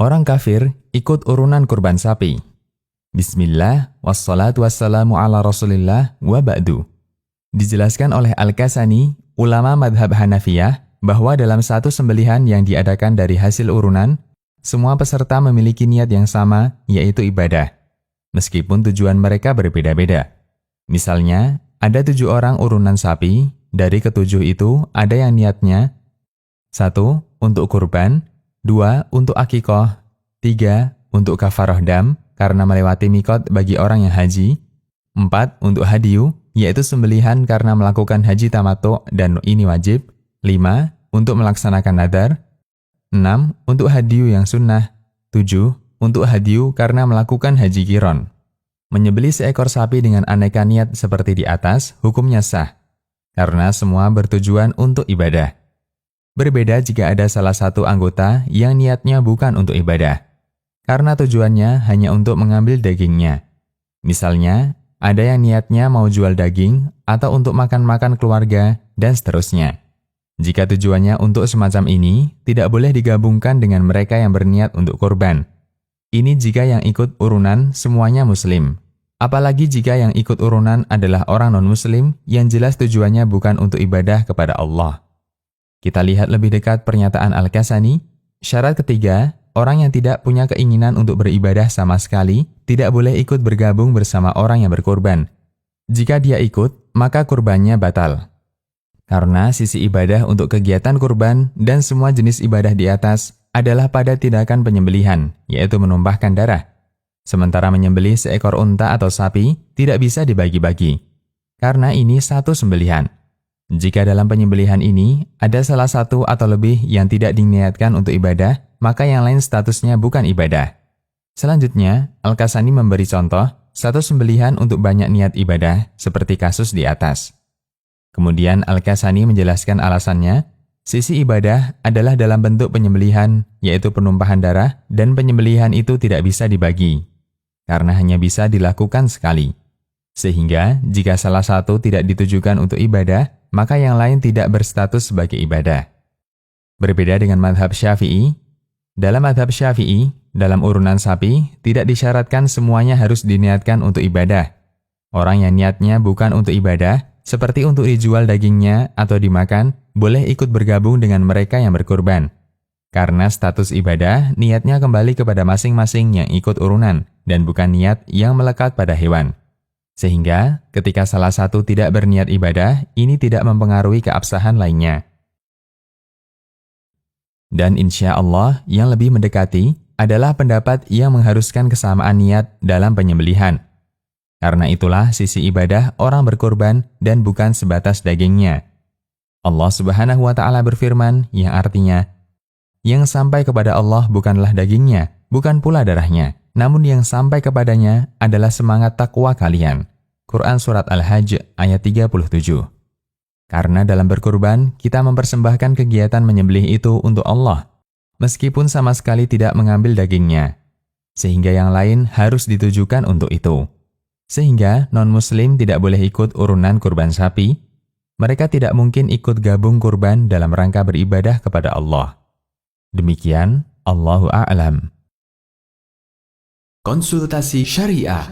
Orang kafir ikut urunan kurban sapi. Bismillah, wassalatu wassalamu ala rasulillah wa ba'du. Dijelaskan oleh Al-Kasani, ulama madhab Hanafiyah, bahwa dalam satu sembelihan yang diadakan dari hasil urunan, semua peserta memiliki niat yang sama, yaitu ibadah. Meskipun tujuan mereka berbeda-beda. Misalnya, ada 7 orang urunan sapi, dari ketujuh itu ada yang niatnya 1. Untuk kurban, 2. Untuk akikoh, 3. Untuk kafaroh dam, karena melewati mikot bagi orang yang haji, 4. Untuk hadiyu, yaitu sembelihan karena melakukan haji tamattu dan ini wajib, 5. Untuk melaksanakan nadar, 6. Untuk hadiyu yang sunnah, 7. Untuk hadiyu karena melakukan haji qiron. Menyembelih seekor sapi dengan aneka niat seperti di atas, hukumnya sah, karena semua bertujuan untuk ibadah. Berbeda jika ada salah satu anggota yang niatnya bukan untuk ibadah, karena tujuannya hanya untuk mengambil dagingnya. Misalnya, ada yang niatnya mau jual daging atau untuk makan-makan keluarga, dan seterusnya. Jika tujuannya untuk semacam ini, tidak boleh digabungkan dengan mereka yang berniat untuk kurban. Ini jika yang ikut urunan semuanya muslim. Apalagi jika yang ikut urunan adalah orang non-muslim yang jelas tujuannya bukan untuk ibadah kepada Allah. Kita lihat lebih dekat pernyataan Al-Kasani. Syarat ketiga, orang yang tidak punya keinginan untuk beribadah sama sekali tidak boleh ikut bergabung bersama orang yang berkurban. Jika dia ikut, maka kurbannya batal. Karena sisi ibadah untuk kegiatan kurban dan semua jenis ibadah di atas adalah pada tindakan penyembelihan, yaitu menumpahkan darah. Sementara menyembelih seekor unta atau sapi tidak bisa dibagi-bagi, karena ini satu sembelihan. Jika dalam penyembelihan ini ada salah satu atau lebih yang tidak diniatkan untuk ibadah, maka yang lain statusnya bukan ibadah. Selanjutnya, Al-Kasani memberi contoh satu sembelihan untuk banyak niat ibadah seperti kasus di atas. Kemudian Al-Kasani menjelaskan alasannya, sisi ibadah adalah dalam bentuk penyembelihan, yaitu penumpahan darah, dan penyembelihan itu tidak bisa dibagi, karena hanya bisa dilakukan sekali. Sehingga, jika salah satu tidak ditujukan untuk ibadah, maka yang lain tidak berstatus sebagai ibadah. Berbeda dengan madhab Syafi'i, dalam madhab Syafi'i, dalam urunan sapi, tidak disyaratkan semuanya harus diniatkan untuk ibadah. Orang yang niatnya bukan untuk ibadah, seperti untuk dijual dagingnya atau dimakan, boleh ikut bergabung dengan mereka yang berkurban. Karena status ibadah, niatnya kembali kepada masing-masing yang ikut urunan, dan bukan niat yang melekat pada hewan. Sehingga, ketika salah satu tidak berniat ibadah, ini tidak mempengaruhi keabsahan lainnya. Dan insya Allah, yang lebih mendekati adalah pendapat yang mengharuskan kesamaan niat dalam penyembelihan. Karena itulah sisi ibadah orang berkurban dan bukan sebatas dagingnya. Allah Subhanahu wa Ta'ala berfirman yang artinya, yang sampai kepada Allah bukanlah dagingnya, bukan pula darahnya, namun yang sampai kepadanya adalah semangat takwa kalian. Quran Surat Al-Hajj ayat 37. Karena dalam berkurban, kita mempersembahkan kegiatan menyembelih itu untuk Allah, meskipun sama sekali tidak mengambil dagingnya, sehingga yang lain harus ditujukan untuk itu. Sehingga non-muslim tidak boleh ikut urunan kurban sapi, mereka tidak mungkin ikut gabung kurban dalam rangka beribadah kepada Allah. Demikian, Allahu a'lam. Konsultasi Syariah.